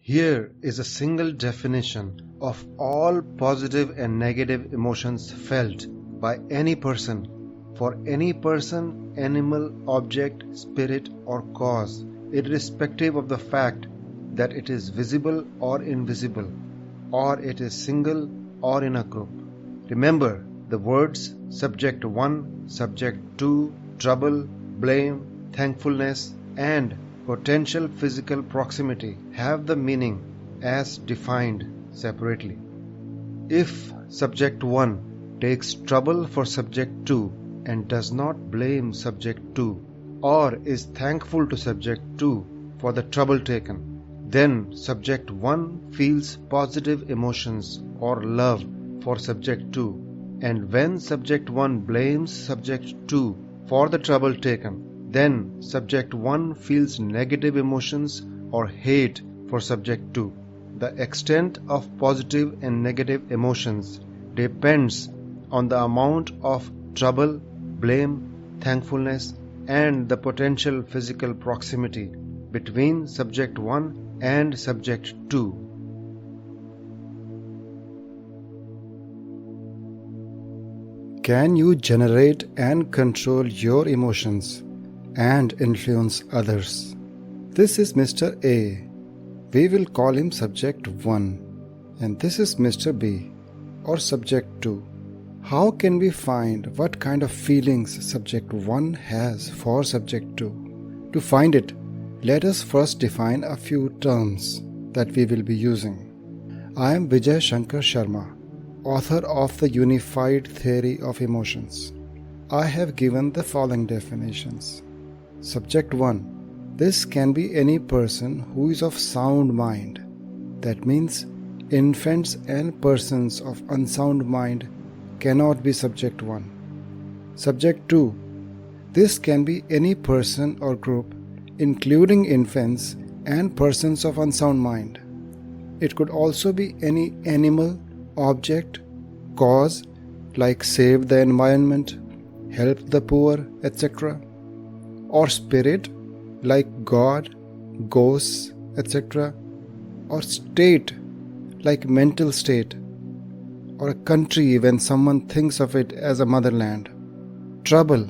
Here is a single definition of all positive and negative emotions felt by any person, for any person, animal, object, spirit, or cause, irrespective of the fact that it is visible or invisible, or it is single or in a group. Remember, the words subject 1, subject 2, trouble, blame, thankfulness, and potential physical proximity have the meaning as defined separately. If subject 1 takes trouble for subject 2 and does not blame subject 2 or is thankful to subject 2 for the trouble taken, then subject 1 feels positive emotions or love for subject 2, and when subject 1 blames subject 2 for the trouble taken, then subject 1 feels negative emotions or hate for subject 2. The extent of positive and negative emotions depends on the amount of trouble, blame, thankfulness, and the potential physical proximity between subject 1 and subject 2. Can you generate and control your emotions and influence others? This is Mr. A. We will call him subject 1, and this is Mr. B, or subject 2. How can we find what kind of feelings subject 1 has for subject 2? To find it, let us first define a few terms that we will be using. I am Vijay Shankar Sharma, author of the Unified Theory of Emotions. I have given the following definitions. Subject 1. This can be any person who is of sound mind. That means infants and persons of unsound mind cannot be subject 1. Subject 2. This can be any person or group, including infants and persons of unsound mind. It could also be any animal, object, cause like save the environment, help the poor, etc., or spirit like God, ghosts, etc., or state like mental state, or a country when someone thinks of it as a motherland. Trouble.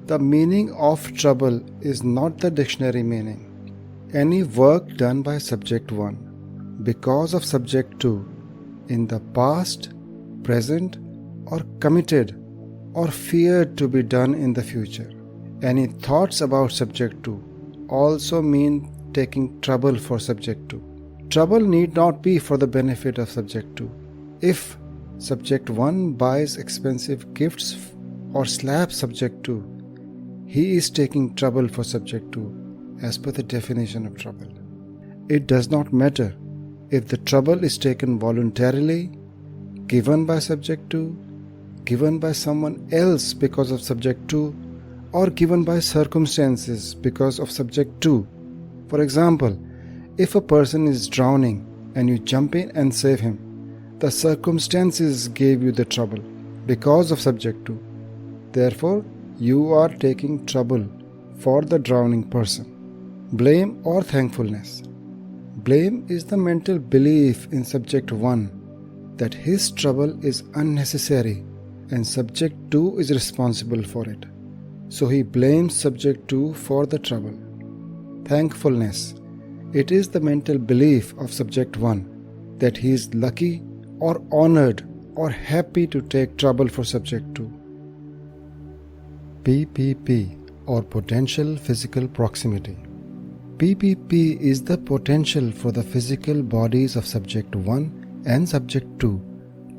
The meaning of trouble is not the dictionary meaning. Any work done by subject 1 because of subject 2 in the past, present, or committed or feared to be done in the future. Any thoughts about subject 2 also mean taking trouble for subject 2. Trouble need not be for the benefit of subject 2. If subject 1 buys expensive gifts or slaps subject 2, he is taking trouble for subject 2 as per the definition of trouble. It does not matter if the trouble is taken voluntarily, given by subject 2, given by someone else because of subject 2, or given by circumstances because of subject 2. For example, if a person is drowning and you jump in and save him, the circumstances gave you the trouble because of subject 2. Therefore, you are taking trouble for the drowning person. Blame or thankfulness. Blame is the mental belief in subject 1 that his trouble is unnecessary and subject 2 is responsible for it. So he blames subject 2 for the trouble. Thankfulness. It is the mental belief of subject 1 that he is lucky or honored or happy to take trouble for subject 2. PPP, or potential physical proximity. PPP is the potential for the physical bodies of subject 1 and subject 2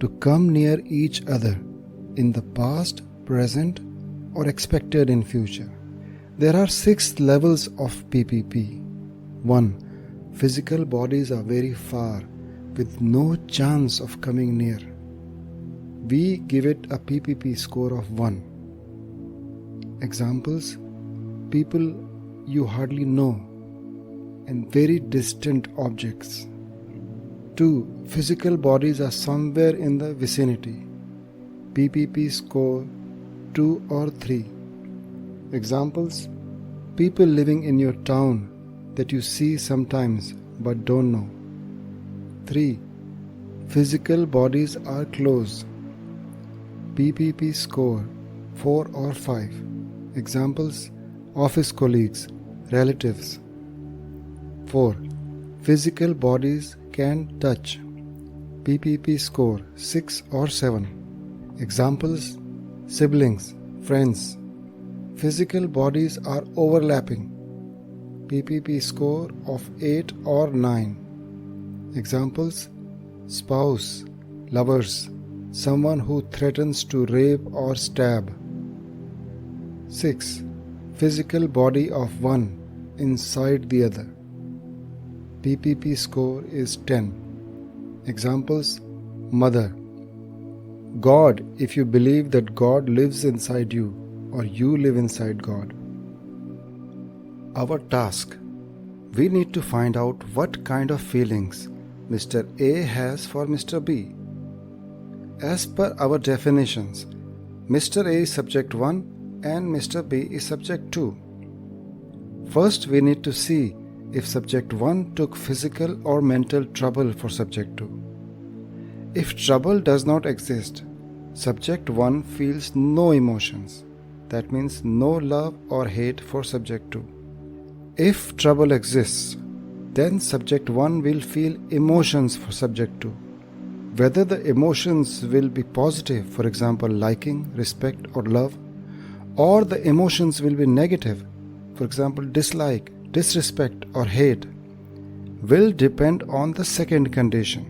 to come near each other in the past, present, or expected in future. There are 6 levels of PPP. 1. Physical bodies are very far with no chance of coming near. We give it a PPP score of 1. Examples: people you hardly know and very distant objects. 2. Physical bodies are somewhere in the vicinity. PPP score 2 or 3. Examples: people living in your town that you see sometimes but don't know. 3. Physical bodies are close. PPP score 4 or 5. Examples: office colleagues, relatives. 4. Physical bodies can touch. PPP score 6 or 7. Examples: siblings, friends. Physical bodies are overlapping. PPP score of 8 or 9. Examples: spouse, lovers, someone who threatens to rape or stab. 6. Physical body of one inside the other. PPP score is 10. Examples: mother. God, if you believe that God lives inside you or you live inside God. Our task: we need to find out what kind of feelings Mr. A has for Mr. B. As per our definitions, Mr. A is subject 1 and Mr. B is subject 2. First, we need to see if subject 1 took physical or mental trouble for subject 2. If trouble does not exist, subject 1 feels no emotions. That means no love or hate for subject 2. If trouble exists, then subject 1 will feel emotions for subject 2. Whether the emotions will be positive, for example liking, respect or love, or the emotions will be negative, for example dislike, disrespect or hate, will depend on the second condition.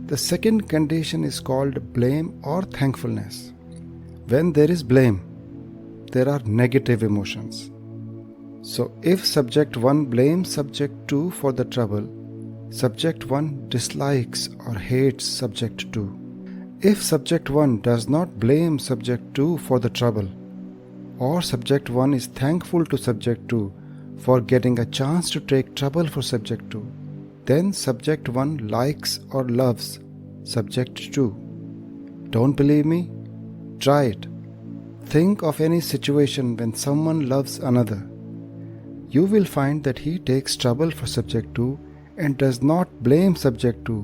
The second condition is called blame or thankfulness. When there is blame, there are negative emotions. So if subject 1 blames subject 2 for the trouble, subject 1 dislikes or hates subject 2. If subject 1 does not blame subject 2 for the trouble, or subject 1 is thankful to subject 2 for getting a chance to take trouble for subject 2, then subject 1 likes or loves subject 2. Don't believe me? Try it. Think of any situation when someone loves another. You will find that he takes trouble for subject 2 and does not blame subject 2,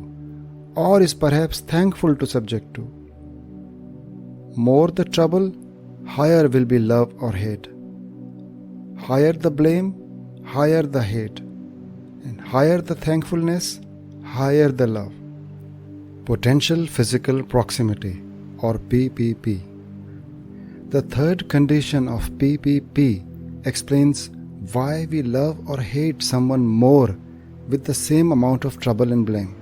or is perhaps thankful to subject 2. More the trouble, higher will be love or hate. Higher the blame, higher the hate. And higher the thankfulness, higher the love. Potential physical proximity or PPP. The third condition of PPP explains why we love or hate someone more with the same amount of trouble and blame.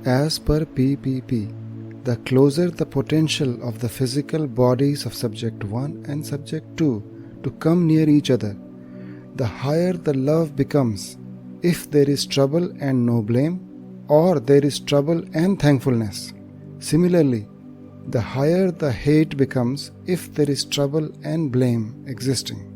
As per PPP, the closer the potential of the physical bodies of subject 1 and subject 2 to come near each other, the higher the love becomes if there is trouble and no blame, or there is trouble and thankfulness. Similarly, the higher the hate becomes if there is trouble and blame existing.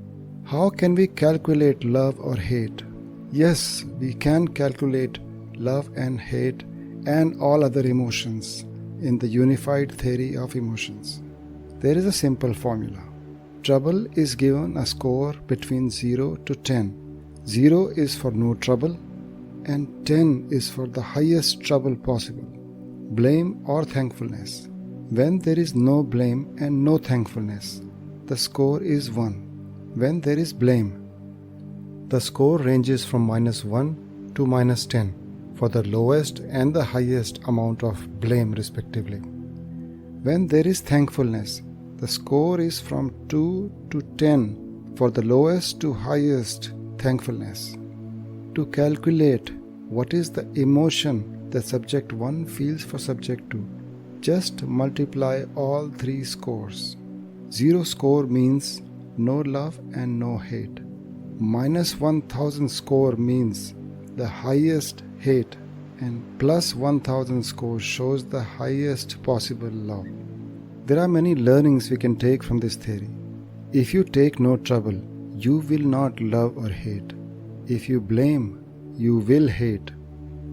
How can we calculate love or hate? Yes, we can calculate love and hate and all other emotions in the unified theory of emotions. There is a simple formula. Trouble is given a score between 0 to 10. 0 is for no trouble and 10 is for the highest trouble possible, blame or thankfulness. When there is no blame and no thankfulness, the score is 1. When there is blame, the score ranges from -1 to -10 for the lowest and the highest amount of blame respectively. When there is thankfulness, the score is from 2 to 10 for the lowest to highest thankfulness. To calculate what is the emotion that subject 1 feels for subject 2, just multiply all three scores. 0 score means no love and no hate. -1000 score means the highest hate, and +1000 score shows the highest possible love. There are many learnings we can take from this theory. If you take no trouble, you will not love or hate. If you blame, you will hate.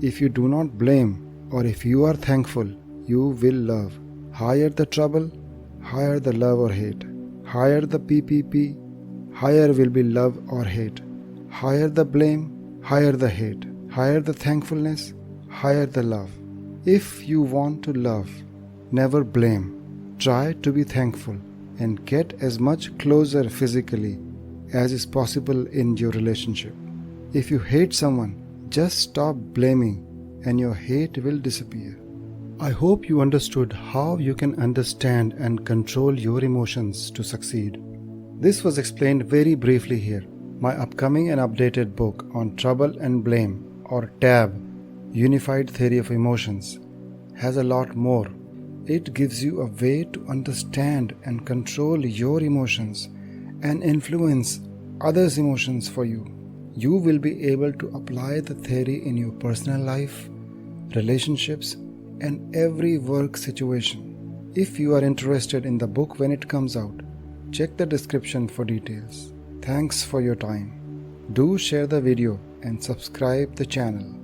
If you do not blame, or if you are thankful, you will love. Higher the trouble, higher the love or hate. Higher the PPP, higher will be love or hate. Higher the blame, higher the hate. Higher the thankfulness, higher the love. If you want to love, never blame. Try to be thankful and get as much closer physically as is possible in your relationship. If you hate someone, just stop blaming and your hate will disappear. I hope you understood how you can understand and control your emotions to succeed. This was explained very briefly here. My upcoming and updated book on Trouble and Blame, or TAB, Unified Theory of Emotions, has a lot more. It gives you a way to understand and control your emotions and influence others' emotions for you. You will be able to apply the theory in your personal life, relationships, and every work situation. If you are interested in the book when it comes out, check the description for details. Thanks for your time. Do share the video and subscribe the channel.